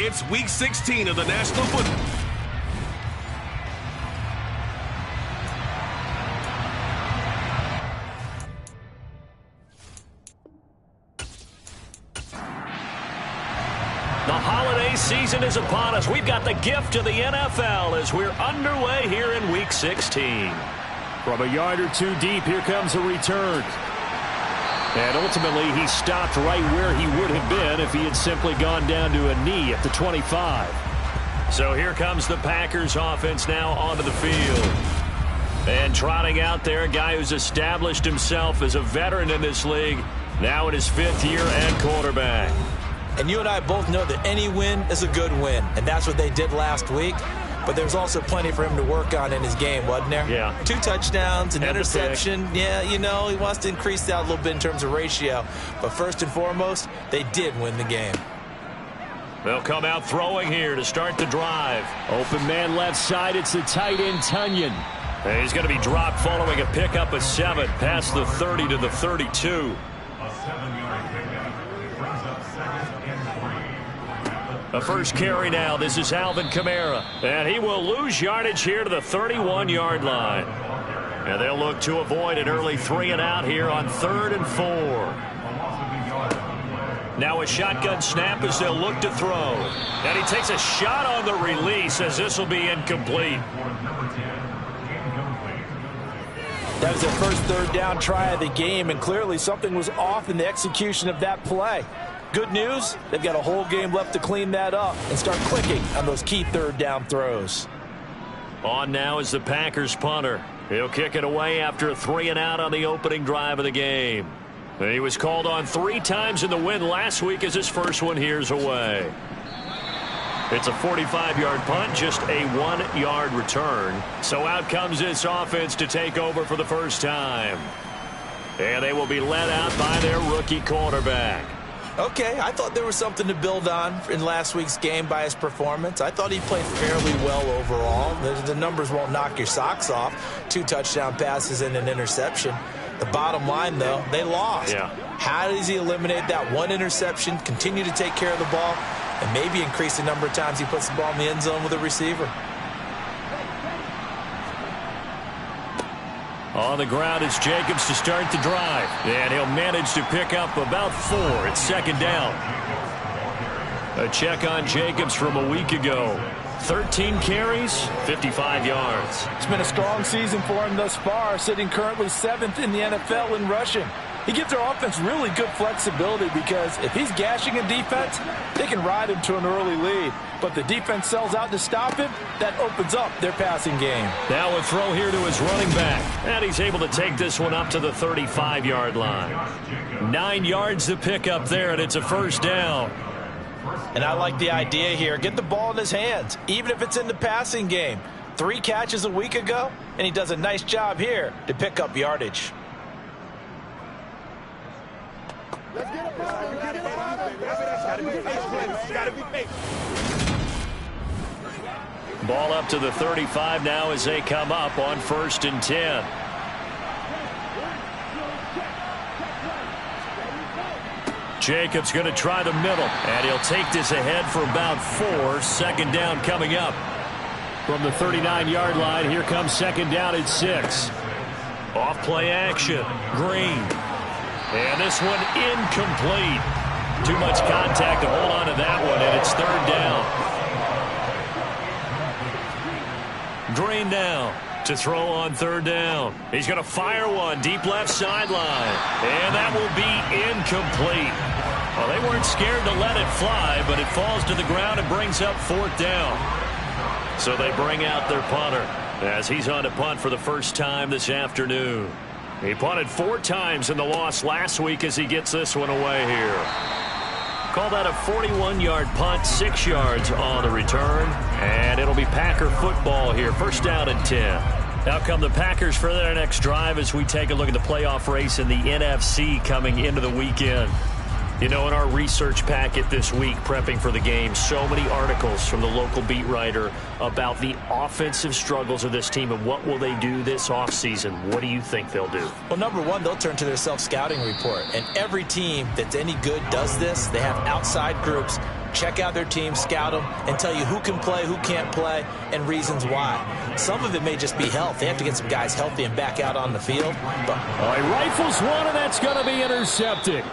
It's Week 16 of the National Football. The holiday season is upon us. We've got the gift of the NFL as we're underway here in Week 16. From a yard or two deep, here comes a return. And ultimately, he stopped right where he would have been if he had simply gone down to a knee at the 25. So here comes the Packers offense now onto the field. And trotting out there, a guy who's established himself as a veteran in this league, now in his 5th year at quarterback. And you and I both know that any win is a good win, and that's what they did last week. But there's also plenty for him to work on in his game, wasn't there? Yeah. 2 touchdowns, an And interception. Yeah, you know, he wants to increase that a little bit in terms of ratio. But first and foremost, they did win the game. They'll come out throwing here to start the drive. Open man left side, it's the tight end, Tunyon. And he's going to be dropped following a pickup of 7 past the 30 to the 32. The first carry now. This is Alvin Kamara. And he will lose yardage here to the 31-yard line. And they'll look to avoid an early 3-and-out here on 3rd and 4. Now a shotgun snap as they'll look to throw. And he takes a shot on the release as this will be incomplete. That was their first 3rd down try of the game, and clearly something was off in the execution of that play. Good news, they've got a whole game left to clean that up and start clicking on those key 3rd down throws. On now is the Packers punter. He'll kick it away after a 3-and-out on the opening drive of the game. And he was called on 3 times in the win last week as his first one here's away. It's a 45-yard punt, just a 1-yard return. So out comes this offense to take over for the first time. And they will be led out by their rookie quarterback. Okay, I thought there was something to build on in last week's game by his performance. I thought he played fairly well overall. The numbers won't knock your socks off. 2 touchdown passes and an interception. The bottom line, though, they lost. Yeah. How does he eliminate that 1 interception, continue to take care of the ball, and maybe increase the number of times he puts the ball in the end zone with a receiver? On the ground is Jacobs to start the drive. And he'll manage to pick up about 4. It's 2nd down. A check on Jacobs from a week ago. 13 carries, 55 yards. It's been a strong season for him thus far, sitting currently 7th in the NFL in rushing. He gives their offense really good flexibility because if he's gashing a defense, they can ride him to an early lead. But the defense sells out to stop him, that opens up their passing game. Now a throw here to his running back. And he's able to take this one up to the 35-yard line. 9 yards to pick up there, and it's a 1st down. And I like the idea here. Get the ball in his hands, even if it's in the passing game. 3 catches a week ago, and he does a nice job here to pick up yardage. Let's get a Ball up to the 35 now as they come up on 1st and 10. Jacobs going to try the middle, and he'll take this ahead for about 4. 2nd down coming up. From the 39-yard line, here comes 2nd down at 6. Off play action. Green. And this one incomplete. Too much contact to hold on to that one, and it's 3rd down. Green now to throw on 3rd down. He's going to fire one deep left sideline. And that will be incomplete. Well, they weren't scared to let it fly, but it falls to the ground and brings up 4th down. So they bring out their punter as he's on to punt for the first time this afternoon. He punted 4 times in the loss last week as he gets this one away here. Call that a 41-yard punt, 6 yards on the return. And it'll be Packer football here. 1st down and 10. Now come the Packers for their next drive as we take a look at the playoff race in the NFC coming into the weekend. You know, in our research packet this week, prepping for the game, so many articles from the local beat writer about the offensive struggles of this team and what will they do this offseason. What do you think they'll do? Well, number one, they'll turn to their self-scouting report. And every team that's any good does this. They have outside groups check out their team, scout them, and tell you who can play, who can't play, and reasons why. Some of it may just be health. They have to get some guys healthy and back out on the field. But He rifles one, and that's going to be intercepted.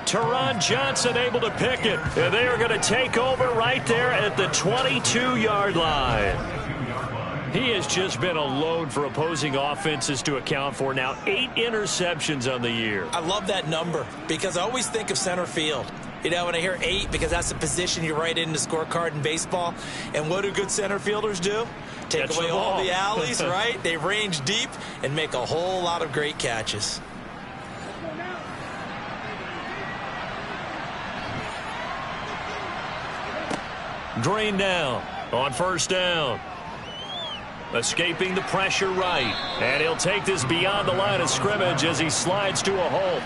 Teron Johnson able to pick it. And they are going to take over right there at the 22-yard line. He has just been a load for opposing offenses to account for. Now 8 interceptions on the year. I love that number because I always think of center field. You know, when I hear 8, because that's the position you write in the scorecard in baseball. And what do good center fielders do? Take away all the alleys, right? They range deep and make a whole lot of great catches. Green down on first down. Escaping the pressure right. And he'll take this beyond the line of scrimmage as he slides to a hole.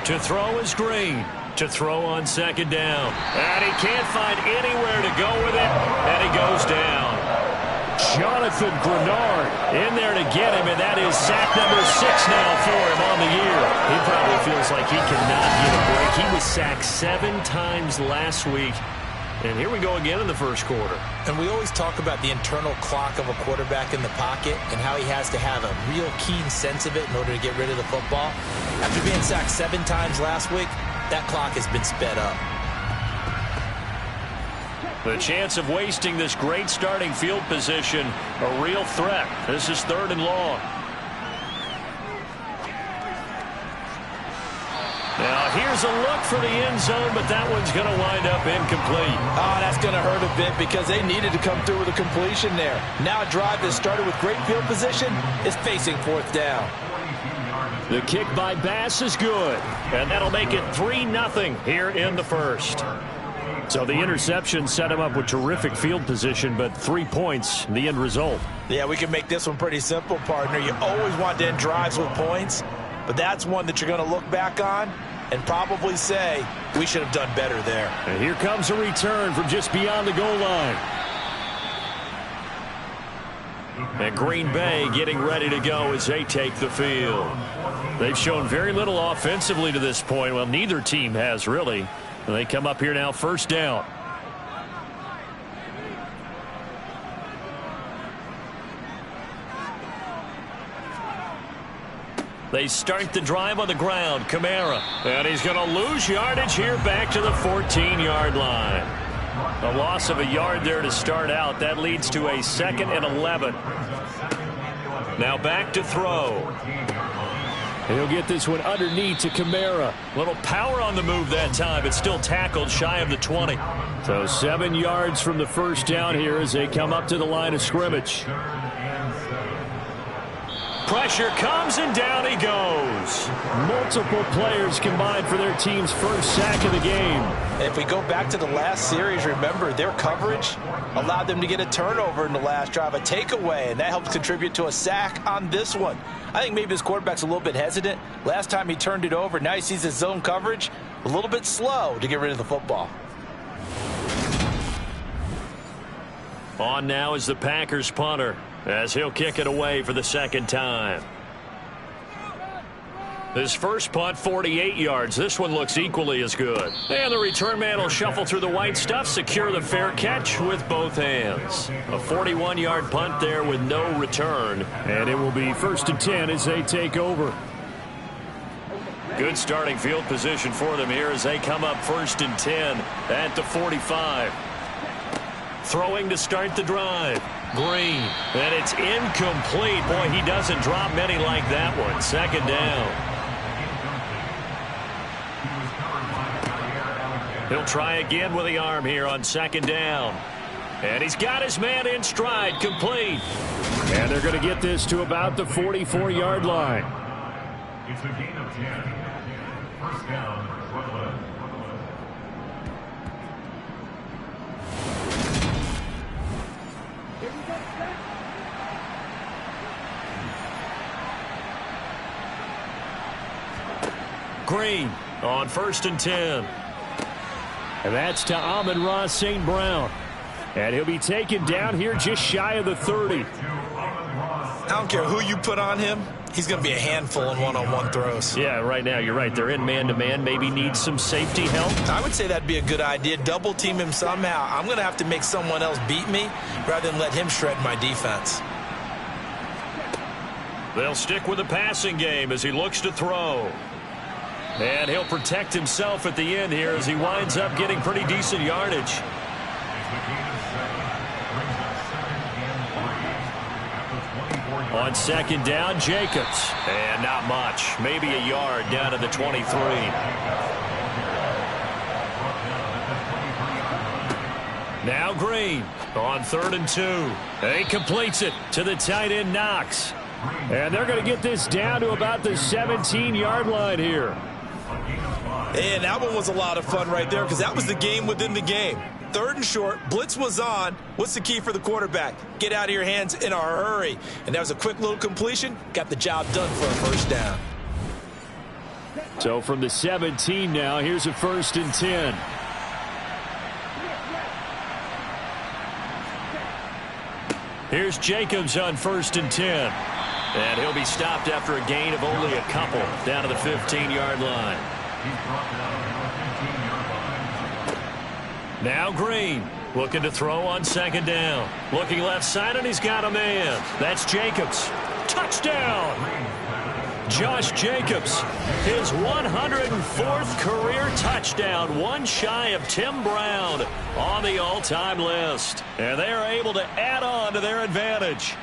To throw is Green. To throw on second down. And he can't find anywhere to go with it. And he goes down. Jonathan Grenard in there to get him, and that is sack number 6 now for him on the year. He probably feels like he cannot get a break. He was sacked 7 times last week. And here we go again in the first quarter. And we always talk about the internal clock of a quarterback in the pocket and how he has to have a real keen sense of it in order to get rid of the football. After being sacked 7 times last week, that clock has been sped up. The chance of wasting this great starting field position, a real threat. This is 3rd and long. Now here's a look for the end zone, but that one's going to wind up incomplete. Oh, that's going to hurt a bit because they needed to come through with a completion there. Now a drive that started with great field position is facing 4th down. The kick by Bass is good. And that'll make it 3-0 here in the first. So the interception set him up with terrific field position, but 3 points, the end result. Yeah, we can make this one pretty simple, partner. You always want to end drives with points, but that's one that you're going to look back on and probably say, we should have done better there. And here comes a return from just beyond the goal line. And Green Bay getting ready to go as they take the field. They've shown very little offensively to this point. Well, neither team has really. And they come up here now, first down. They start the drive on the ground. Kamara. And he's going to lose yardage here back to the 14-yard line. A loss of a yard there to start out. That leads to a 2nd and 11. Now back to throw. He'll get this one underneath to Kamara. Little power on the move that time, but still tackled shy of the 20. So 7 yards from the first down here as they come up to the line of scrimmage. Pressure comes, and down he goes. Multiple players combined for their team's first sack of the game. If we go back to the last series, remember, their coverage allowed them to get a turnover in the last drive, a takeaway, and that helped contribute to a sack on this one. I think maybe his quarterback's a little bit hesitant. Last time he turned it over, now he sees his zone coverage a little bit slow to get rid of the football. On now is the Packers punter, as he'll kick it away for the 2nd time. His first punt, 48 yards. This one looks equally as good. And the return man will shuffle through the white stuff, secure the fair catch with both hands. A 41-yard punt there with no return. And it will be 1st and 10 as they take over. Good starting field position for them here as they come up 1st and 10 at the 45. Throwing to start the drive. Green. And it's incomplete. Boy, he doesn't drop many like that one. 2nd down. He'll try again with the arm here on 2nd down. And he's got his man in stride, complete. And they're going to get this to about the 44-yard line. It's a gain of 10. First down, Brooklyn. Green on 1st and 10. And that's to Amon-Ra St. Brown. And he'll be taken down here just shy of the 30. I don't care who you put on him. he's going to be a handful in one-on-one throws. Yeah, right now, you're right. They're in man-to-man. Maybe need some safety help. I would say that'd be a good idea. Double team him somehow. I'm going to have to make someone else beat me rather than let him shred my defense. They'll stick with the passing game as he looks to throw. And he'll protect himself at the end here as he winds up getting pretty decent yardage. On second down, Jacobs. And not much. Maybe a yard down to the 23. Now Green on 3rd and 2. He completes it to the tight end, Knox. And they're going to get this down to about the 17-yard line here. And that one was a lot of fun right there because that was the game within the game. 3rd and short, blitz was on. What's the key for the quarterback? Get out of your hands in a hurry. And that was a quick little completion. Got the job done for a first down. So from the 17 now, here's a 1st and 10. Here's Jacobs on 1st and 10. And he'll be stopped after a gain of only a couple down to the 15-yard line. Now Green looking to throw on 2nd down. Looking left side, and he's got a man. That's Jacobs. Touchdown! Josh Jacobs, his 104th career touchdown, one shy of Tim Brown on the all-time list. And they are able to add on to their advantage.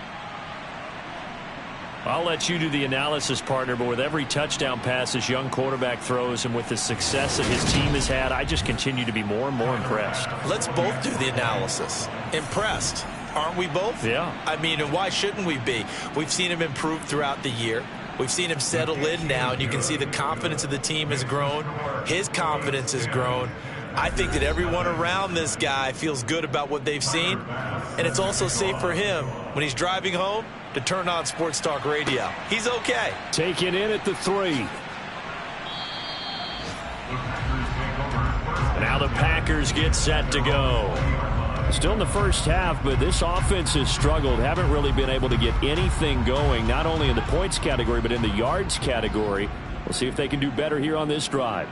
I'll let you do the analysis, partner, but with every touchdown pass this young quarterback throws and with the success that his team has had, I just continue to be more and more impressed. Let's both do the analysis. Impressed, aren't we both? Yeah. I mean, and why shouldn't we be? We've seen him improve throughout the year. We've seen him settle in now, and you can see the confidence of the team has grown. His confidence has grown. I think that everyone around this guy feels good about what they've seen, and it's also safe for him when he's driving home to turn on Sports Talk Radio. He's okay. Taken in at the 3. Now the Packers get set to go. Still in the first half, but this offense has struggled. Haven't really been able to get anything going, not only in the points category, but in the yards category. We'll see if they can do better here on this drive.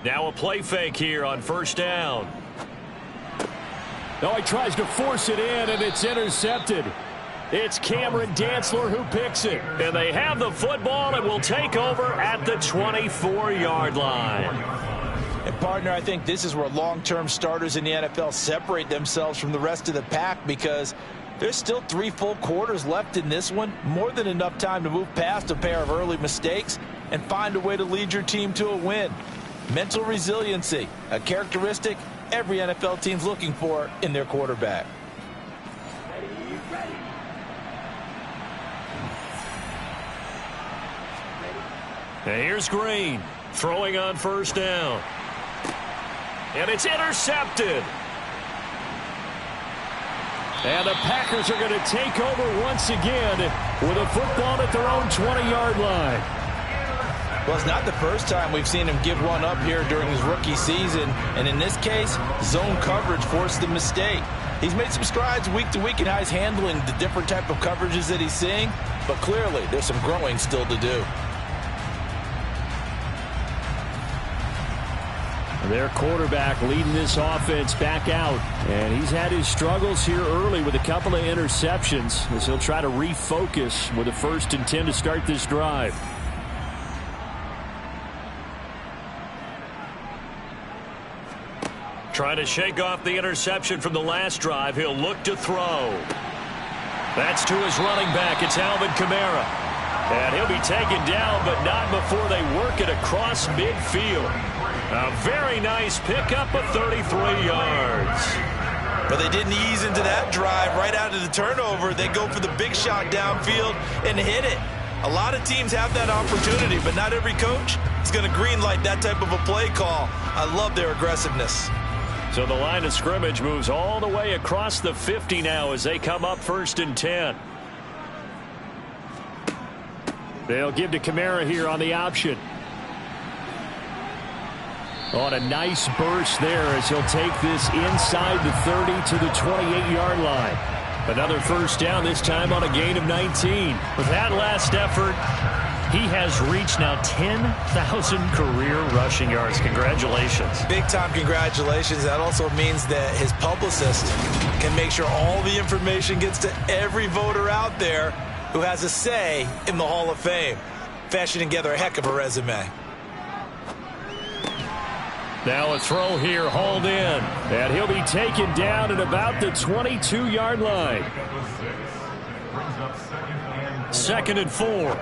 Now a play fake here on 1st down. Oh, he tries to force it in, and it's intercepted. It's Cameron Dantzler who picks it. And they have the football and will take over at the 24-yard line. And, partner, I think this is where long-term starters in the NFL separate themselves from the rest of the pack because there's still 3 full quarters left in this one. More than enough time to move past a pair of early mistakes and find a way to lead your team to a win. Mental resiliency, a characteristic every NFL team's looking for in their quarterback. And here's Green throwing on 1st down. And it's intercepted. And the Packers are going to take over once again with a football at their own 20-yard line. Well, it's not the first time we've seen him give one up here during his rookie season. And in this case, zone coverage forced the mistake. He's made some strides week to week in how he's handling the different type of coverages that he's seeing. But clearly, there's some growing still to do. Their quarterback leading this offense back out. And he's had his struggles here early with a couple of interceptions as he'll try to refocus with a 1st and 10 to start this drive. Trying to shake off the interception from the last drive. He'll look to throw. That's to his running back. It's Alvin Kamara. And he'll be taken down, but not before they work it across midfield. A very nice pickup of 33 yards. But they didn't ease into that drive right out of the turnover. They go for the big shot downfield and hit it. A lot of teams have that opportunity, but not every coach is going to greenlight that type of a play call. I love their aggressiveness. So the line of scrimmage moves all the way across the 50 now as they come up 1st and 10. They'll give to Kamara here on the option. On a nice burst there as he'll take this inside the 30 to the 28-yard line. Another first down, this time on a gain of 19. With that last effort, he has reached now 10,000 career rushing yards. Congratulations. Big-time congratulations. That also means that his publicist can make sure all the information gets to every voter out there who has a say in the Hall of Fame. Fashioning together a heck of a resume. Now a throw here, hauled in. And he'll be taken down at about the 22-yard line. Second and 4.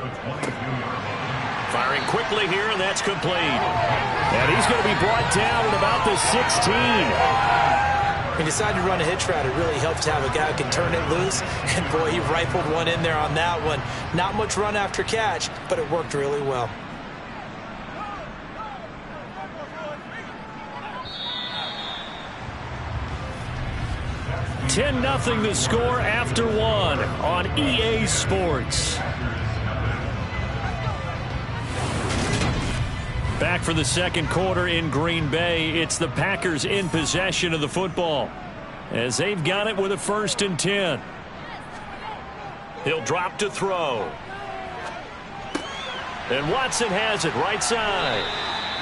Firing quickly here, and that's complete. And he's going to be brought down at about the 16. He decided to run a hitch route. It really helps to have a guy who can turn it loose. And, boy, he rifled one in there on that one. Not much run after catch, but it worked really well. 10-0 the score after one on EA Sports. Back for the second quarter in Green Bay. It's the Packers in possession of the football as they've got it with a 1st and 10. He'll drop to throw. And Watson has it right side.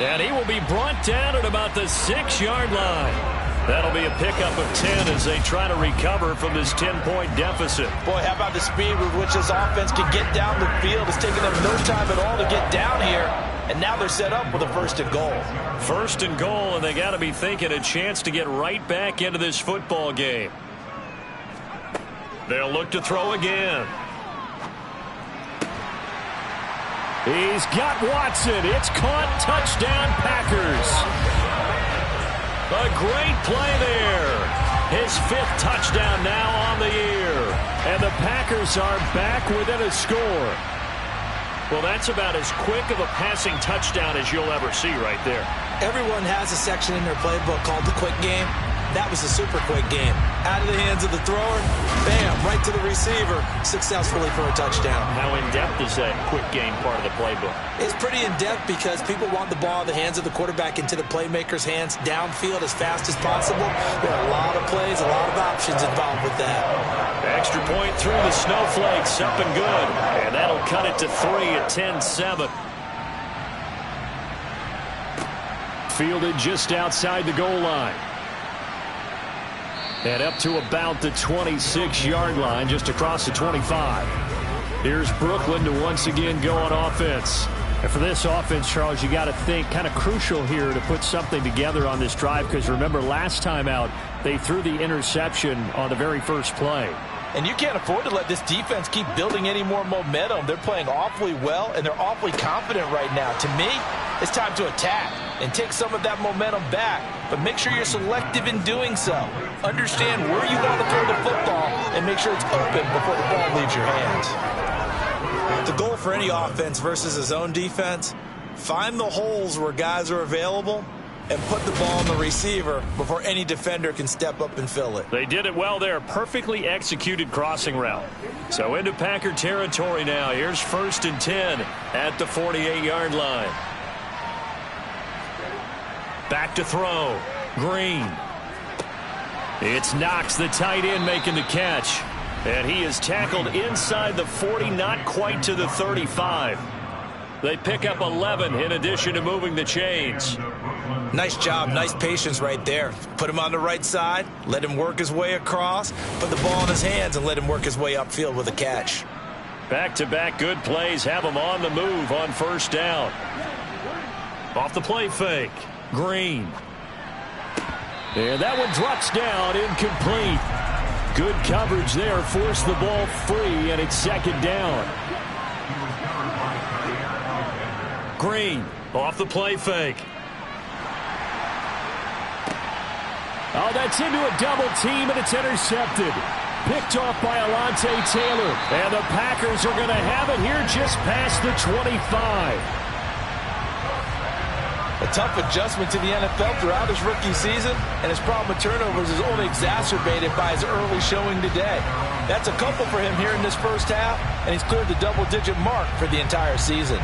And he will be brought down at about the 6-yard line. That'll be a pickup of 10 as they try to recover from this 10-point deficit. Boy, how about the speed with which this offense can get down the field? It's taken them no time at all to get down here. And now they're set up with a 1st and goal. 1st and goal, and they got to be thinking a chance to get right back into this football game. They'll look to throw again. He's got Watson. It's caught. Touchdown, Packers. A great play there. His 5th touchdown now on the year. And the Packers are back within a score. Well, that's about as quick of a passing touchdown as you'll ever see right there. Everyone has a section in their playbook called the quick game. That was a super quick game. Out of the hands of the thrower, bam, right to the receiver, successfully for a touchdown. How in-depth is that quick game part of the playbook? It's pretty in-depth because people want the ball in the hands of the quarterback into the playmaker's hands downfield as fast as possible. There are a lot of plays, a lot of options involved with that. Extra point through the snowflakes, up and good. And that'll cut it to 3 at 10-7. Fielded just outside the goal line. And up to about the 26-yard line, just across the 25. Here's Brooklyn to once again go on offense. And for this offense, Charles, you got to think kind of crucial here to put something together on this drive, because remember last time out, they threw the interception on the very first play. And you can't afford to let this defense keep building any more momentum. They're playing awfully well, and they're awfully confident right now. To me, it's time to attack and take some of that momentum back. But make sure you're selective in doing so. Understand where you want to throw the football and make sure it's open before the ball leaves your hands. The goal for any offense versus his own defense, find the holes where guys are available and put the ball on the receiver before any defender can step up and fill it. They did it well there. Perfectly executed crossing route. So into Packer territory now. Here's 1st and 10 at the 48-yard line. Back to throw. Green. It's Knox, the tight end, making the catch. And he is tackled inside the 40, not quite to the 35. They pick up 11 in addition to moving the chains. Nice job, nice patience right there. Put him on the right side, let him work his way across, put the ball in his hands, and let him work his way upfield with a catch. Back-to-back good plays have him on the move on 1st down. Off the play fake. Green. And that one drops down, incomplete. Good coverage there, forced the ball free, and it's 2nd down. Green off the play fake. Oh, that's into a double team, and it's intercepted. Picked off by Alontae Taylor. And the Packers are going to have it here just past the 25. A tough adjustment to the NFL throughout his rookie season, and his problem with turnovers is only exacerbated by his early showing today. That's a couple for him here in this first half, and he's cleared the double-digit mark for the entire season.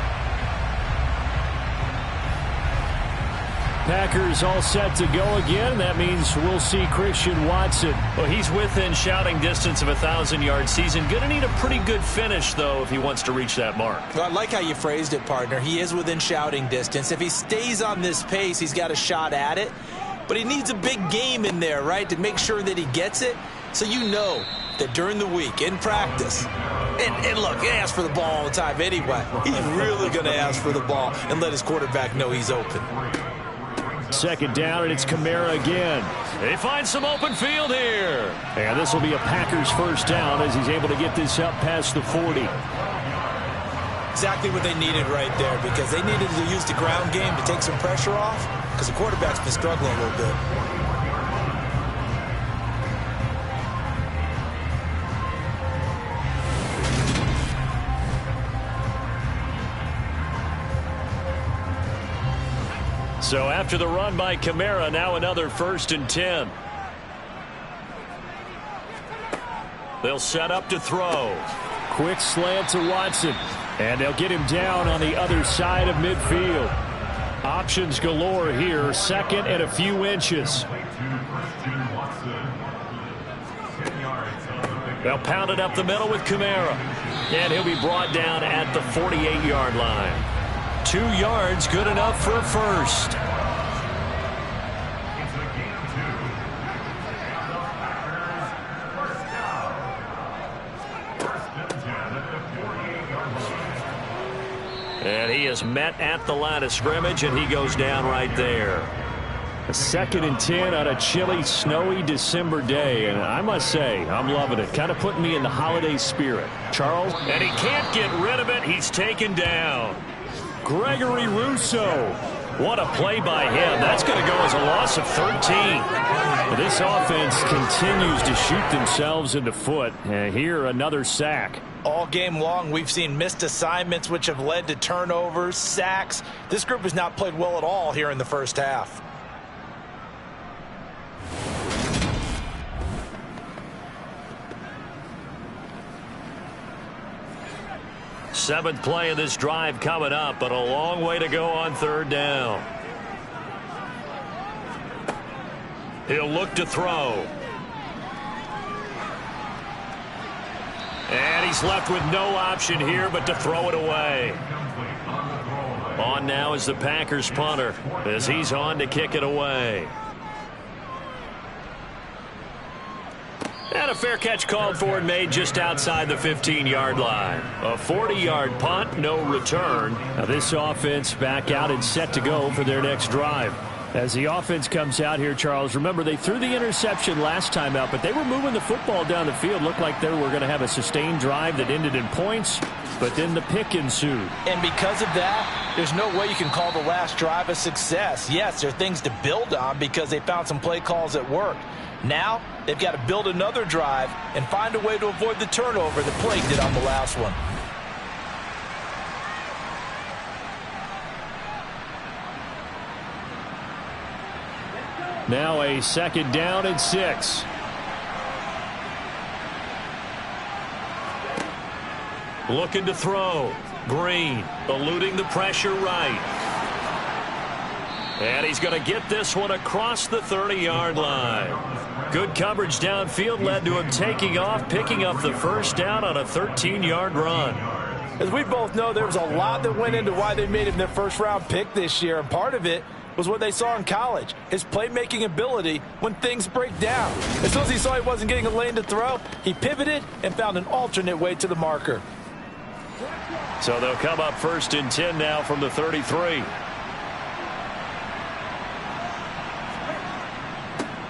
Packers all set to go again. That means we'll see Christian Watson. Well, he's within shouting distance of a 1,000-yard season. Going to need a pretty good finish, though, if he wants to reach that mark. Well, I like how you phrased it, partner. He is within shouting distance. If he stays on this pace, he's got a shot at it. But he needs a big game in there, right, to make sure that he gets it. So you know that during the week, in practice, and look, he asks for the ball all the time anyway. He's really going to ask for the ball and let his quarterback know he's open. Second down, and it's Kamara again. They find some open field here. And this will be a Packers first down as he's able to get this up past the 40. Exactly what they needed right there, because they needed to use the ground game to take some pressure off, because the quarterback's been struggling a little bit. So after the run by Kamara, now another 1st and 10. They'll set up to throw. Quick slant to Watson. And they'll get him down on the other side of midfield. Options galore here. 2nd and a few inches. They'll pound it up the middle with Kamara. And he'll be brought down at the 48-yard line. 2 yards, good enough for a first. And he is met at the line of scrimmage, and he goes down right there. A 2nd and 10 on a chilly, snowy December day. And I must say, I'm loving it. Kind of putting me in the holiday spirit. Charles? And he can't get rid of it. He's taken down. Gregory Rousseau. What a play by him. That's going to go as a loss of 13. This offense continues to shoot themselves in the foot. And here, another sack. All game long, we've seen missed assignments, which have led to turnovers, sacks. This group has not played well at all here in the first half. Seventh play of this drive coming up, but a long way to go on 3rd down. He'll look to throw. And he's left with no option here but to throw it away. On now is the Packers punter as he's on to kick it away. And a fair catch called for and made just outside the 15-yard line. A 40-yard punt, no return. Now this offense back out and set to go for their next drive. As the offense comes out here, Charles, remember they threw the interception last time out, but they were moving the football down the field. Looked like they were going to have a sustained drive that ended in points, but then the pick ensued. And because of that, there's no way you can call the last drive a success. Yes, there are things to build on because they found some play calls that worked. Now, they've got to build another drive and find a way to avoid the turnover that plagued it on the last one. Now a 2nd down and 6. Looking to throw. Green eluding the pressure right. And he's going to get this one across the 30-yard line. Good coverage downfield led to him taking off, picking up the first down on a 13-yard run. As we both know, there was a lot that went into why they made him their first-round pick this year, and part of it was what they saw in college, his playmaking ability when things break down. As soon as he saw he wasn't getting a lane to throw, he pivoted and found an alternate way to the marker. So they'll come up 1st and 10 now from the 33.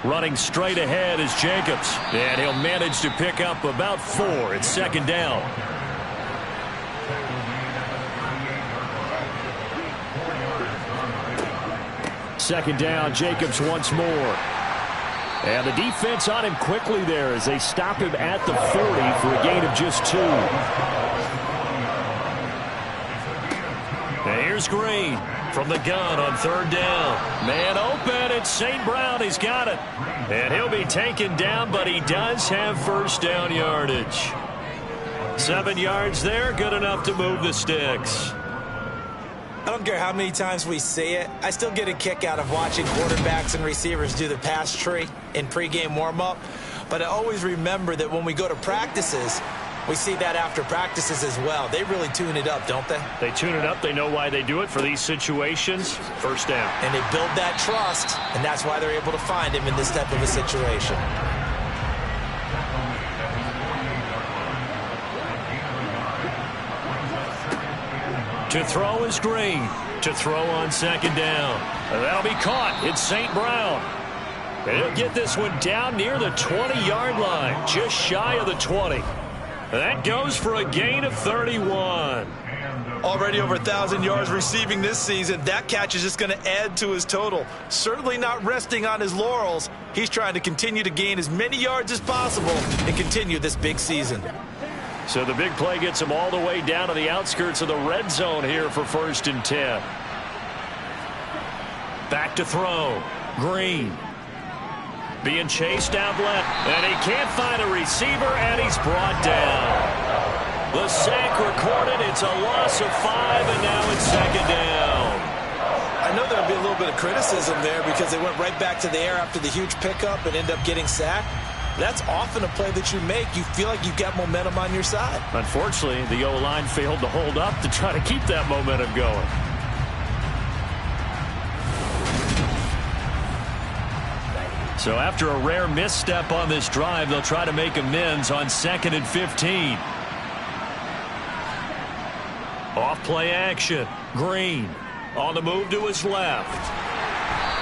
Running straight ahead is Jacobs, and he'll manage to pick up about 4. It's 2nd down. Second down, Jacobs once more. And the defense on him quickly there as they stop him at the 40 for a gain of just 2. And here's Green from the gun on 3rd down. Man open, it's St. Brown. He's got it. And he'll be taken down, but he does have first down yardage. 7 yards there, good enough to move the sticks. don't care how many times we see it. I still get a kick out of watching quarterbacks and receivers do the pass tree in pregame warm-up. But I always remember that when we go to practices, we see that after practices as well. They really tune it up, don't they? They tune it up. They know why they do it for these situations. First down. And they build that trust, and that's why they're able to find him in this type of a situation. To throw is Green. To throw on second down. And that'll be caught. It's St. Brown. And he'll get this one down near the 20-yard line, just shy of the 20. That goes for a gain of 31. Already over 1,000 yards receiving this season. That catch is just going to add to his total. Certainly not resting on his laurels. He's trying to continue to gain as many yards as possible and continue this big season. So the big play gets him all the way down to the outskirts of the red zone here for 1st and 10. Back to throw. Green. Being chased out left. And he can't find a receiver, and he's brought down. The sack recorded. It's a loss of 5, and now it's second down. I know there'll be a little bit of criticism there because they went right back to the air after the huge pickup and end up getting sacked. That's often a play that you make. You feel like you've got momentum on your side. Unfortunately, the O-line failed to hold up to try to keep that momentum going. So after a rare misstep on this drive, they'll try to make amends on 2nd and 15. Off play action. Green on the move to his left.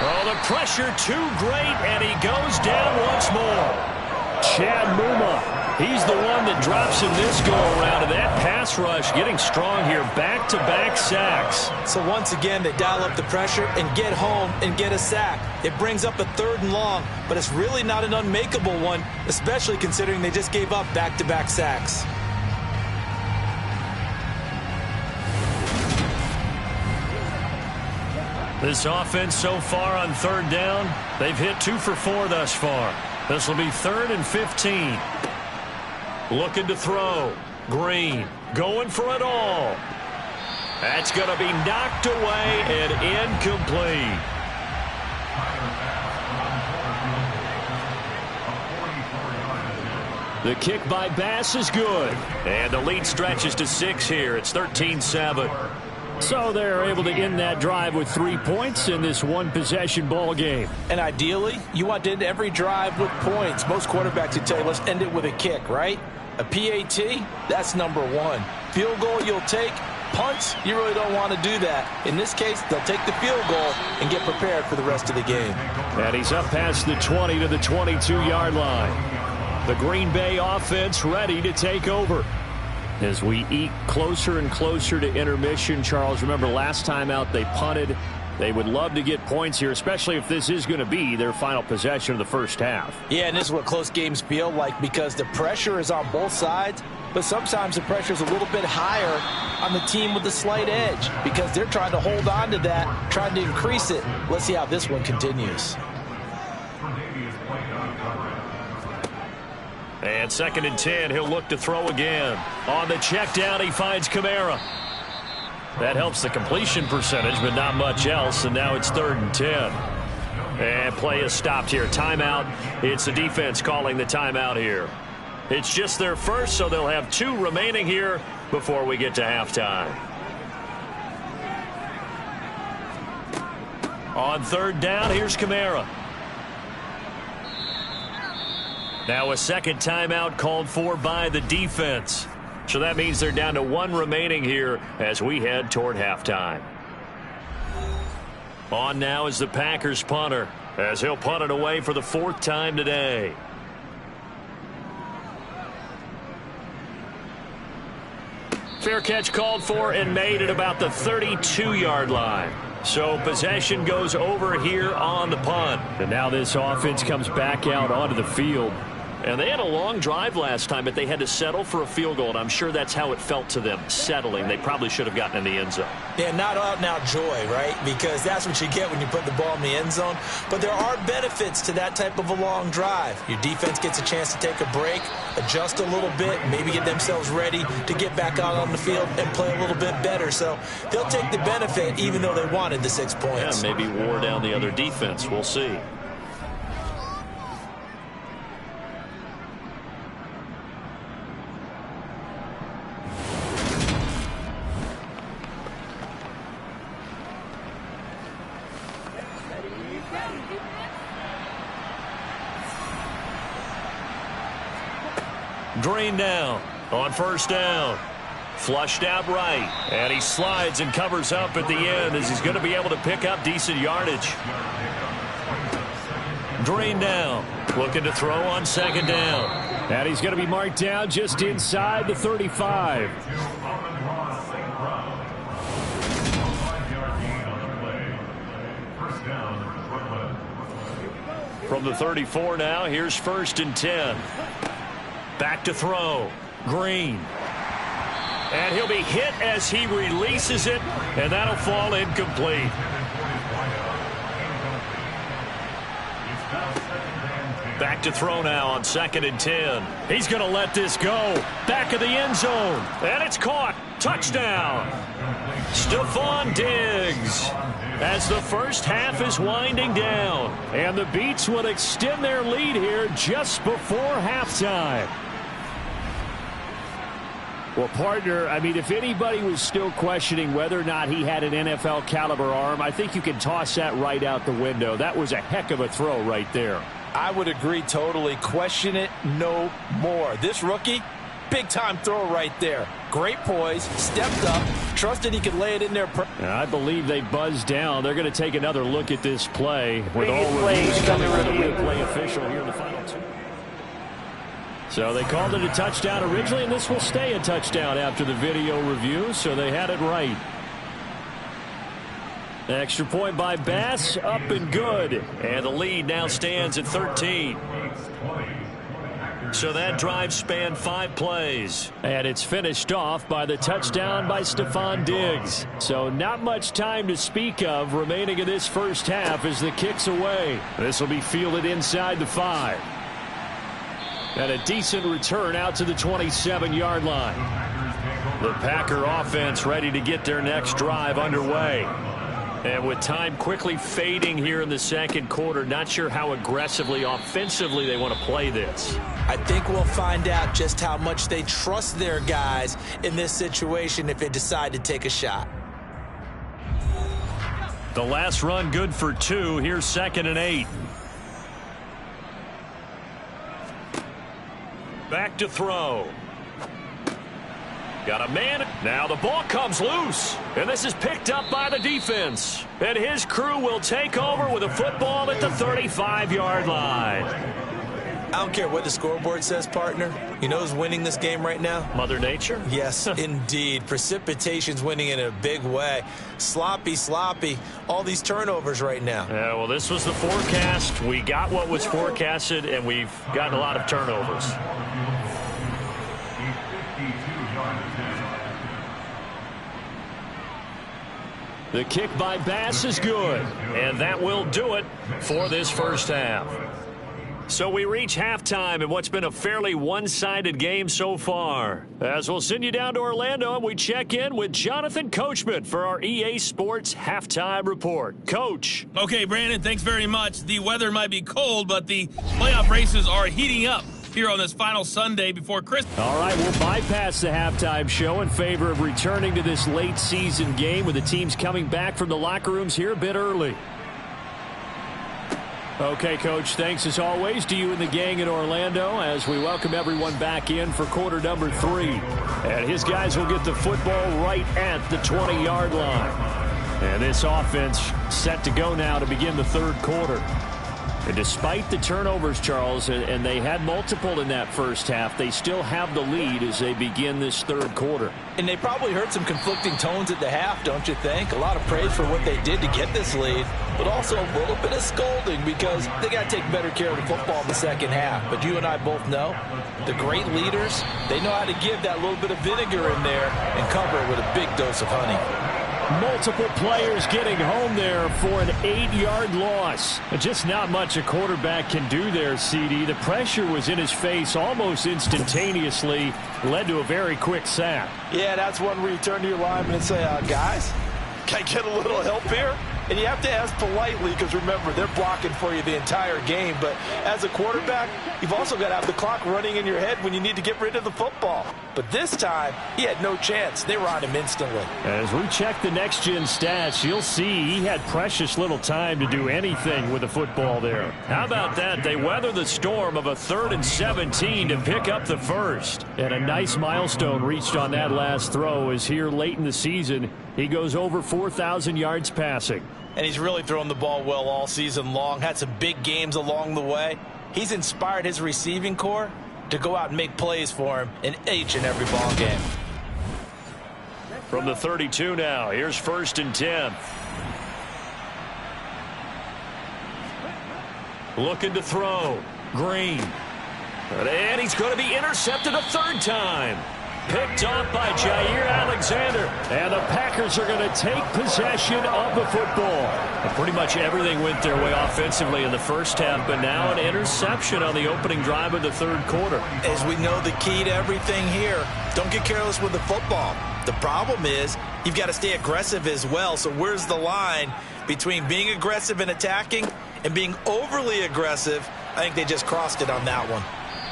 Oh, the pressure too great, and he goes down once more. Chad Muma, he's the one that drops him this go-around, and that pass rush getting strong here. Back-to-back sacks. So once again, they dial up the pressure and get home and get a sack. It brings up a 3rd and long, but it's really not an unmakeable one, especially considering they just gave up back-to-back sacks. This offense so far on 3rd down, they've hit 2 for 4 thus far. This will be 3rd and 15. Looking to throw. Green going for it all. That's going to be knocked away and incomplete. The kick by Bass is good. And the lead stretches to 6 here. It's 13-7. So they're able to end that drive with 3 points in this one-possession ball game. And ideally, you want to end every drive with points. Most quarterbacks would tell you, let's end it with a kick, right? A PAT, that's number 1. Field goal you'll take. Punts, you really don't want to do that. In this case, they'll take the field goal and get prepared for the rest of the game. And he's up past the 20 to the 22-yard line. The Green Bay offense ready to take over. As we eat closer and closer to intermission, Charles, remember last time out they punted. They would love to get points here, especially if this is going to be their final possession of the first half. Yeah, and this is what close games feel like because the pressure is on both sides, but sometimes the pressure is a little bit higher on the team with the slight edge because they're trying to hold on to that, trying to increase it. Let's see how this one continues. And 2nd and 10, he'll look to throw again. On the check down, he finds Kamara. That helps the completion percentage, but not much else, and now it's 3rd and 10. And play is stopped here. Timeout. It's the defense calling the timeout here. It's just their first, so they'll have 2 remaining here before we get to halftime. On 3rd down, here's Kamara. Now a 2nd timeout called for by the defense. So that means they're down to 1 remaining here as we head toward halftime. On now is the Packers punter as he'll punt it away for the 4th time today. Fair catch called for and made at about the 32-yard line. So possession goes over here on the punt. And now this offense comes back out onto the field. And they had a long drive last time, but they had to settle for a field goal, and I'm sure that's how it felt to them, settling. They probably should have gotten in the end zone. Yeah, not out-and-out joy, right? Because that's what you get when you put the ball in the end zone. But there are benefits to that type of a long drive. Your defense gets a chance to take a break, adjust a little bit, maybe get themselves ready to get back out on the field and play a little bit better. So they'll take the benefit even though they wanted the 6 points. Yeah, maybe wore down the other defense. We'll see. Green down on first down. Flushed out right. And he slides and covers up at the end as he's going to be able to pick up decent yardage. Green down. Looking to throw on second down. And he's going to be marked down just inside the 35. From the 34 now, here's 1st and 10. Back to throw. Green. And he'll be hit as he releases it, and that'll fall incomplete. Back to throw now on 2nd and 10. He's going to let this go. Back of the end zone. And it's caught. Touchdown. Stephon Diggs. As the first half is winding down. And the Beats will extend their lead here just before halftime. Well, partner, I mean, if anybody was still questioning whether or not he had an NFL caliber arm, I think you can toss that right out the window. That was a heck of a throw right there. I would agree totally. Question it no more. This rookie, big-time throw right there. Great poise, stepped up, trusted he could lay it in there. I believe they buzzed down. They're going to take another look at this play with all reviews coming from the replay official here in the final 2. So they called it a touchdown originally, and this will stay a touchdown after the video review, so they had it right. Extra point by Bass, up and good. And the lead now stands at 13. So that drive spanned 5 plays. And it's finished off by the touchdown by Stephon Diggs. So not much time to speak of remaining in this first half as the kick's away. This will be fielded inside the 5. And a decent return out to the 27-yard line. The Packer offense ready to get their next drive underway. And with time quickly fading here in the second quarter, not sure how aggressively, offensively they want to play this. I think we'll find out just how much they trust their guys in this situation if they decide to take a shot. The last run good for 2. Here's 2nd and 8. Back to throw. Got a man. Now the ball comes loose. And this is picked up by the defense. And his crew will take over with a football at the 35-yard line. I don't care what the scoreboard says, partner. You know who's winning this game right now? Mother Nature? Yes, indeed. Precipitation's winning in a big way. Sloppy. All these turnovers right now. Yeah, well, this was the forecast. We got what was forecasted, and we've gotten a lot of turnovers. The kick by Bass is good. And that will do it for this first half. So we reach halftime in what's been a fairly one-sided game so far. As we'll send you down to Orlando and we check in with Jonathan Coachman for our EA Sports Halftime Report. Coach. Okay, Brandon, thanks very much. The weather might be cold, but the playoff races are heating up here on this final Sunday before Christmas. All right, we'll bypass the halftime show in favor of returning to this late-season game with the teams coming back from the locker rooms here a bit early. Okay, Coach, thanks as always to you and the gang in Orlando as we welcome everyone back in for quarter number 3. And his guys will get the football right at the 20-yard line. And this offense set to go now to begin the third quarter. And despite the turnovers, Charles, and they had multiple in that first half, they still have the lead as they begin this third quarter. And they probably heard some conflicting tones at the half, don't you think? A lot of praise for what they did to get this lead, but also a little bit of scolding because they got to take better care of the football in the second half. But you and I both know the great leaders, they know how to give that little bit of vinegar in there and cover it with a big dose of honey. Multiple players getting home there for an 8-yard loss. Just not much a quarterback can do there, CD. The pressure was in his face almost instantaneously, led to a very quick sack. Yeah, that's one where you turn to your lineman and say, guys, can I get a little help here? And you have to ask politely because, remember, they're blocking for you the entire game. But as a quarterback, you've also got to have the clock running in your head when you need to get rid of the football. But this time, he had no chance. They were on him instantly. As we check the next-gen stats, you'll see he had precious little time to do anything with the football there. How about that? They weather the storm of a 3rd and 17 to pick up the first. And a nice milestone reached on that last throw as here late in the season, he goes over 4,000 yards passing. And he's really thrown the ball well all season long. Had some big games along the way. He's inspired his receiving corps to go out and make plays for him in each and every ball game. From the 32 now, here's 1st and 10. Looking to throw. Green. And he's going to be intercepted a 3rd time. Picked off by Jair Alexander. And the Packers are going to take possession of the football. And pretty much everything went their way offensively in the first half, but now an interception on the opening drive of the 3rd quarter. As we know, the key to everything here, don't get careless with the football. The problem is you've got to stay aggressive as well. So where's the line between being aggressive and attacking and being overly aggressive? I think they just crossed it on that one.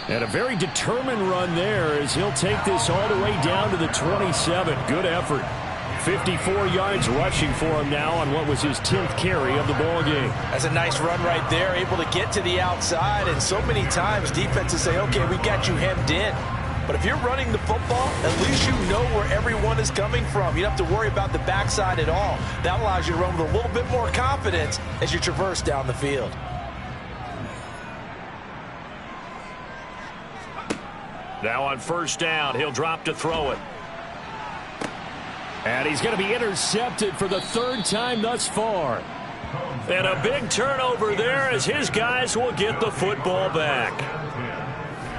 And a very determined run there as he'll take this all the way down to the 27. Good effort. 54 yards rushing for him now on what was his 10th carry of the ball game. That's a nice run right there, able to get to the outside. And so many times defenses say, okay, we got you hemmed in. But if you're running the football, at least you know where everyone is coming from. You don't have to worry about the backside at all. That allows you to run with a little bit more confidence as you traverse down the field. Now on 1st down, he'll drop to throw it. And he's going to be intercepted for the 3rd time thus far. And a big turnover there as his guys will get the football back.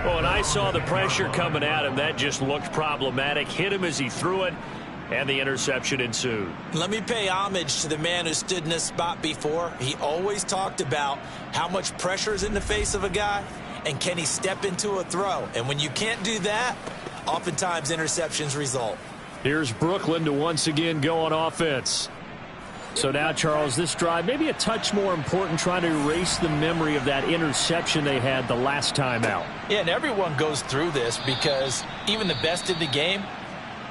Well, and I saw the pressure coming at him. That just looked problematic. Hit him as he threw it, and the interception ensued. Let me pay homage to the man who stood in this spot before. He always talked about how much pressure is in the face of a guy. And can he step into a throw? And when you can't do that, oftentimes interceptions result. Here's Brooklyn to once again go on offense. So now, Charles, this drive maybe a touch more important, trying to erase the memory of that interception they had the last time out. Yeah, and everyone goes through this because even the best in the game,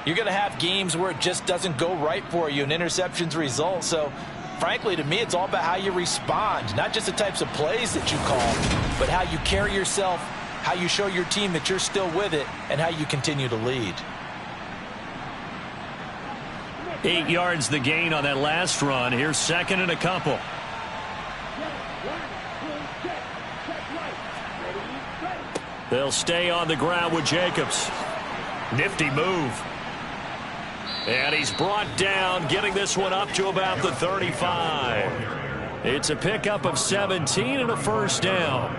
you're going to have games where it just doesn't go right for you and interceptions result. So frankly, to me, it's all about how you respond, not just the types of plays that you call, but how you carry yourself, how you show your team that you're still with it, and how you continue to lead. 8 yards the gain on that last run. Here's 2nd and a couple. They'll stay on the ground with Jacobs. Nifty move. And he's brought down, getting this one up to about the 35. It's a pickup of 17 and a 1st down.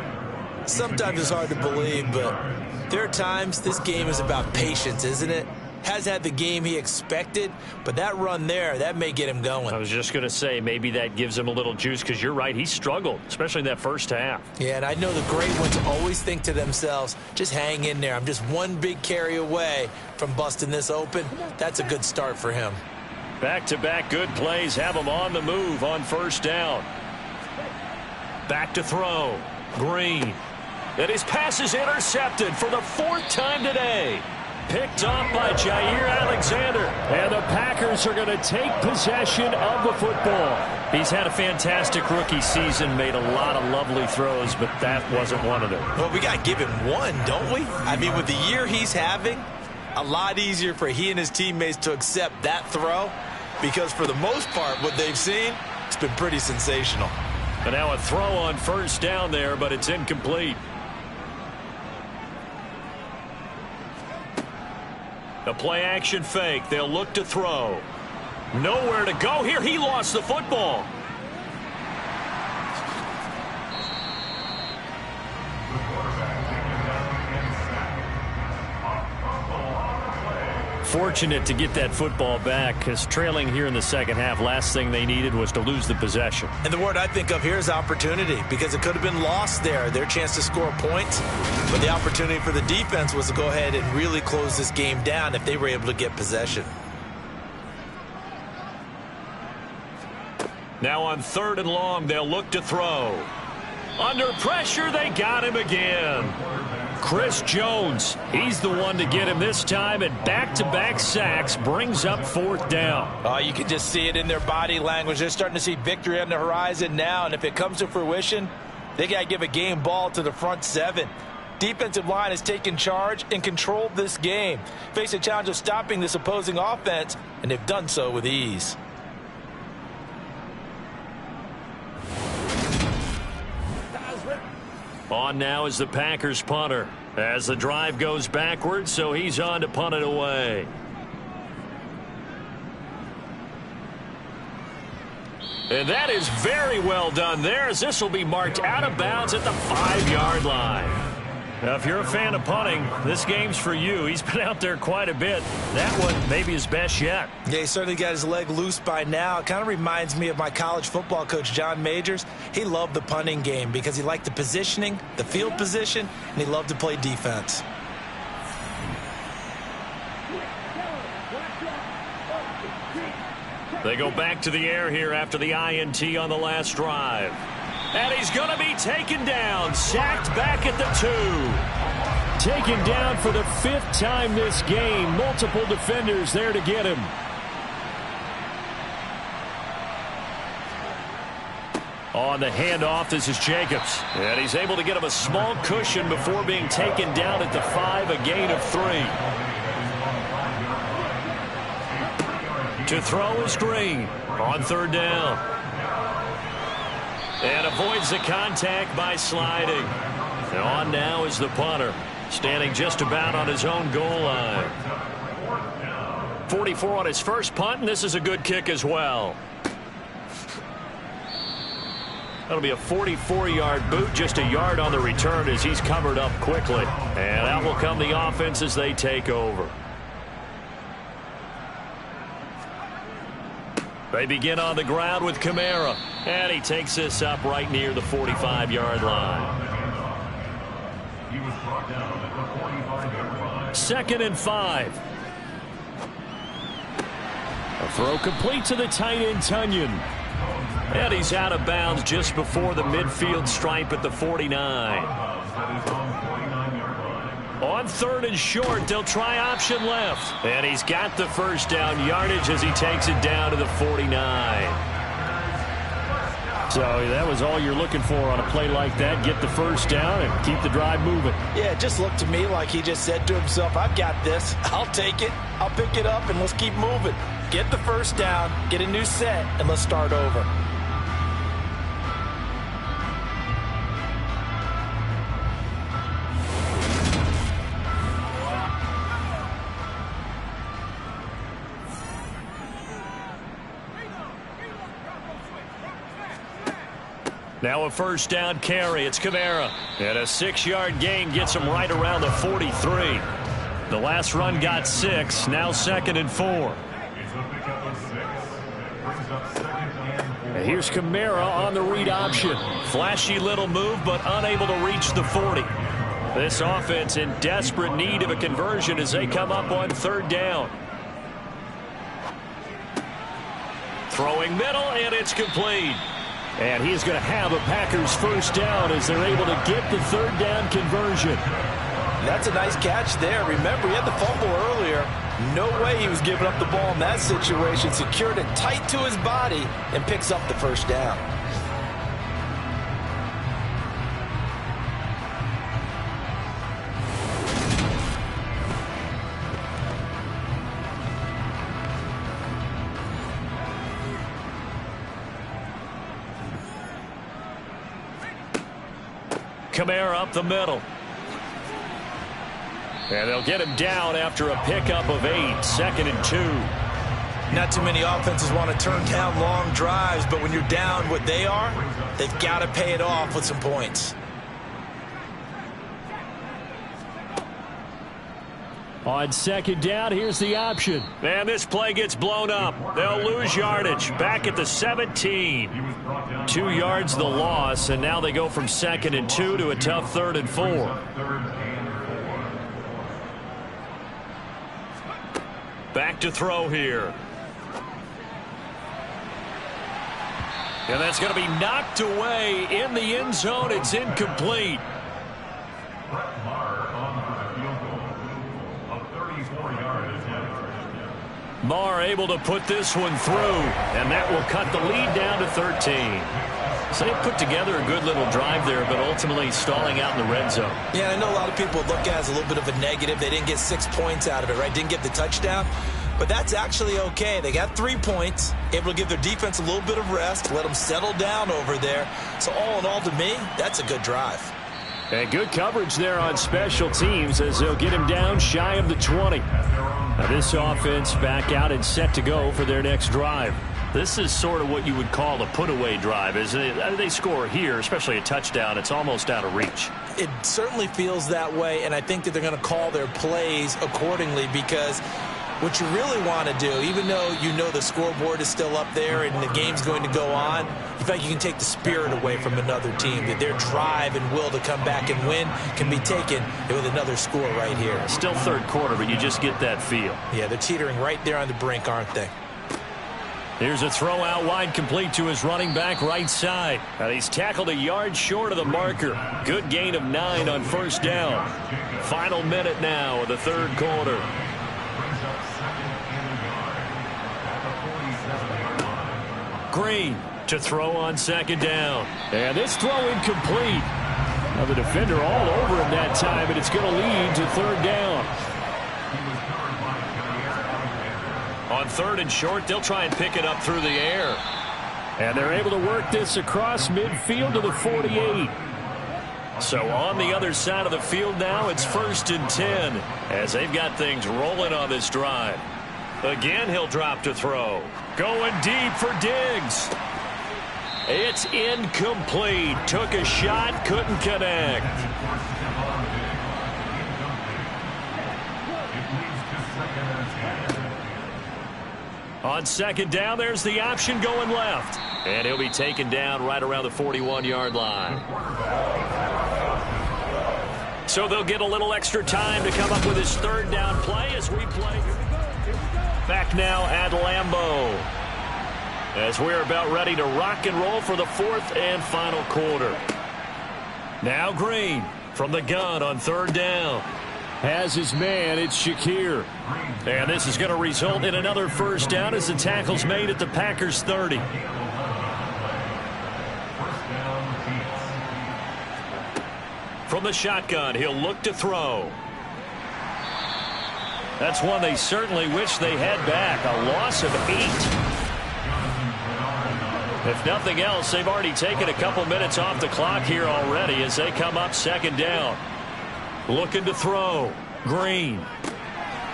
Sometimes it's hard to believe, but there are times this game is about patience, isn't it? Has had the game he expected, but that run there, that may get him going. I was just going to say, maybe that gives him a little juice, because you're right, he struggled, especially in that first half. Yeah, and I know the great ones always think to themselves, just hang in there. I'm just one big carry away from busting this open. That's a good start for him. Back-to-back good plays have him on the move on 1st down. Back to throw. Green. And his pass is intercepted for the 4th time today. Picked off by Jair Alexander. And the Packers are going to take possession of the football. He's had a fantastic rookie season, made a lot of lovely throws, but that wasn't one of them. Well, we got to give him one, don't we? I mean, with the year he's having, a lot easier for he and his teammates to accept that throw, because for the most part, what they've seen, it's been pretty sensational. And now a throw on first down there, but it's incomplete. The play action fake. They'll look to throw. Nowhere to go here. He lost the football. Fortunate to get that football back, because trailing here in the second half, last thing they needed was to lose the possession. And the word I think of here is opportunity, because it could have been lost there, their chance to score points. But the opportunity for the defense was to go ahead and really close this game down if they were able to get possession. Now on 3rd and long, they'll look to throw. Under pressure, they got him again. Chris Jones, he's the one to get him this time, and back-to-back sacks brings up 4th down. Oh, you can just see it in their body language. They're starting to see victory on the horizon now, and if it comes to fruition, they got to give a game ball to the front 7. Defensive line has taken charge and controlled this game. Face a challenge of stopping this opposing offense, and they've done so with ease. On now is the Packers punter as the drive goes backwards, so he's on to punt it away. And that is very well done there, as this will be marked out of bounds at the 5-yard line. Now, if you're a fan of punting, this game's for you. He's been out there quite a bit. That one maybe his best yet. Yeah, he certainly got his leg loose by now. It kind of reminds me of my college football coach, John Majors. He loved the punting game because he liked the positioning, the field position, and he loved to play defense. They go back to the air here after the INT on the last drive. And he's going to be taken down, sacked back at the 2. Taken down for the 5th time this game. Multiple defenders there to get him. On the handoff, this is Jacobs. And he's able to get him a small cushion before being taken down at the 5, a gain of 3. To throw is Green on 3rd down. And avoids the contact by sliding. And on now is the punter, standing just about on his own goal line. 44 on his first punt, and this is a good kick as well. That'll be a 44-yard boot, just a yard on the return as he's covered up quickly. And out will come the offense as they take over. They begin on the ground with Kamara, and he takes this up right near the 45-yard line. He was brought down at the 45-yard line. 2nd and 5. A throw complete to the tight end, Tunyon. And he's out of bounds just before the midfield stripe at the 49. On 3rd and short, they'll try option left. And he's got the first down yardage as he takes it down to the 49. So that was all you're looking for on a play like that. Get the first down and keep the drive moving. Yeah, it just looked to me like he just said to himself, I've got this. I'll take it. I'll pick it up, and let's keep moving. Get the first down, get a new set, and let's start over. Now a first down carry. It's Kamara. And a 6-yard gain gets him right around the 43. The last run got 6. Now 2nd and 4. And here's Kamara on the read option. Flashy little move, but unable to reach the 40. This offense in desperate need of a conversion as they come up on 3rd down. Throwing middle, and it's complete. And he's going to have a Packers first down as they're able to get the 3rd down conversion. That's a nice catch there. Remember, he had the fumble earlier. No way he was giving up the ball in that situation. Secured it tight to his body and picks up the first down. Kamara up the middle. And they'll get him down after a pickup of 8, 2nd and 2. Not too many offenses want to turn down long drives, but when you're down what they are, they've got to pay it off with some points. On 2nd down, here's the option. And this play gets blown up. They'll lose yardage. Back at the 17. 2 yards the loss, and now they go from 2nd and 2 to a tough 3rd and 4. Back to throw here. And that's going to be knocked away in the end zone. It's incomplete. Marr able to put this one through, and that will cut the lead down to 13. So they put together a good little drive there, but ultimately stalling out in the red zone. Yeah, I know a lot of people look at it as a little bit of a negative. They didn't get 6 points out of it, right? Didn't get the touchdown. But that's actually okay. They got 3 points, able to give their defense a little bit of rest, let them settle down over there. So all in all, to me, that's a good drive. And good coverage there on special teams as they'll get him down shy of the 20. Now this offense back out and set to go for their next drive. This is sort of what you would call a put-away drive, isn't it? They score here, especially a touchdown. It's almost out of reach. It certainly feels that way, and I think that they're going to call their plays accordingly because what you really want to do, even though you know the scoreboard is still up there and the game's going to go on, in fact, you can take the spirit away from another team. That their drive and will to come back and win can be taken with another score right here. Still 3rd quarter, but you just get that feel. Yeah, they're teetering right there on the brink, aren't they? Here's a throw out wide, complete to his running back right side. And he's tackled a yard short of the marker. Good gain of 9 on 1st down. Final minute now of the 3rd quarter. Green to throw on 2nd down. And this throw incomplete. Now the defender all over him that time, and it's going to lead to 3rd down. On 3rd and short, they'll try and pick it up through the air. And they're able to work this across midfield to the 48. So on the other side of the field now, it's 1st and 10 as they've got things rolling on this drive. Again, he'll drop to throw. Going deep for Diggs. It's incomplete. Took a shot, couldn't connect. On 2nd down, there's the option going left. And he'll be taken down right around the 41-yard line. So they'll get a little extra time to come up with his 3rd down play as we play. Back now at Lambeau as we're about ready to rock and roll for the 4th and final quarter. Now Green from the gun on 3rd down. Has his man, it's Shakir. And this is going to result in another 1st down as the tackle's made at the Packers 30. From the shotgun, he'll look to throw. That's one they certainly wish they had back. A loss of 8. If nothing else, they've already taken a couple minutes off the clock here already as they come up 2nd down. Looking to throw. Green.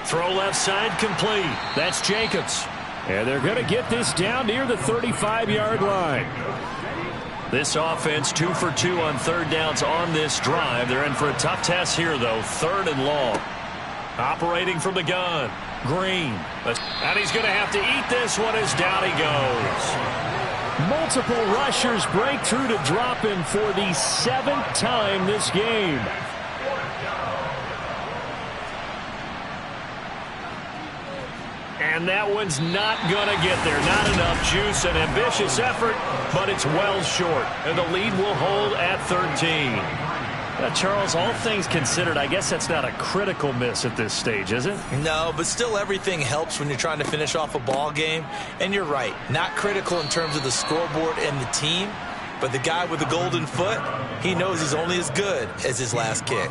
Throw left side complete. That's Jacobs. And they're going to get this down near the 35-yard line. This offense 2 for 2 on 3rd downs on this drive. They're in for a tough test here, though. 3rd and long. Operating from the gun. Green. And he's going to have to eat this one as down he goes. Multiple rushers break through to drop him for the 7th time this game. And that one's not going to get there. Not enough juice. An ambitious effort, but it's well short. And the lead will hold at 13. Charles, all things considered, I guess that's not a critical miss at this stage, is it? No, but still everything helps when you're trying to finish off a ball game. And you're right, not critical in terms of the scoreboard and the team, but the guy with the golden foot, he knows he's only as good as his last kick.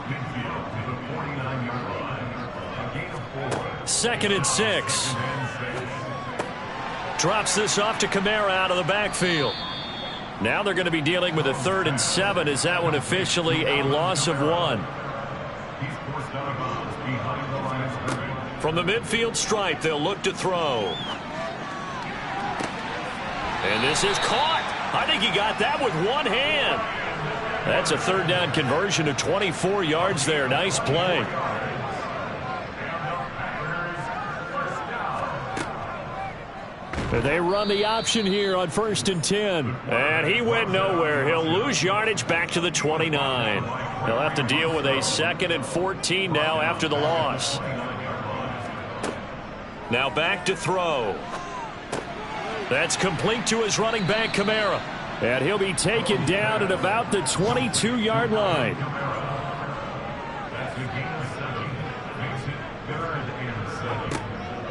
2nd and 6. Drops this off to Kamara out of the backfield. Now they're going to be dealing with a 3rd and 7. Is that one officially a loss of 1? He's forced out of bounds behind the line of scrimmage. From the midfield stripe, they'll look to throw. And this is caught. I think he got that with one hand. That's a 3rd down conversion of 24 yards there. Nice play. They run the option here on 1st and 10. And he went nowhere. He'll lose yardage back to the 29. He'll have to deal with a 2nd and 14 now after the loss. Now back to throw. That's complete to his running back, Kamara. And he'll be taken down at about the 22-yard line. That's a gain of 7. Makes it 3rd and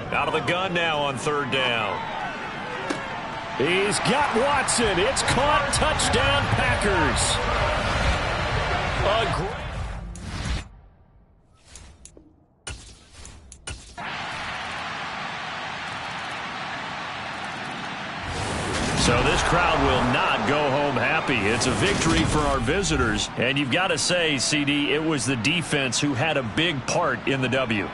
7. Out of the gun now on 3rd down. He's got Watson. It's caught. Touchdown, Packers. So this crowd will not go home happy. It's a victory for our visitors. And you've got to say, CD, it was the defense who had a big part in the W.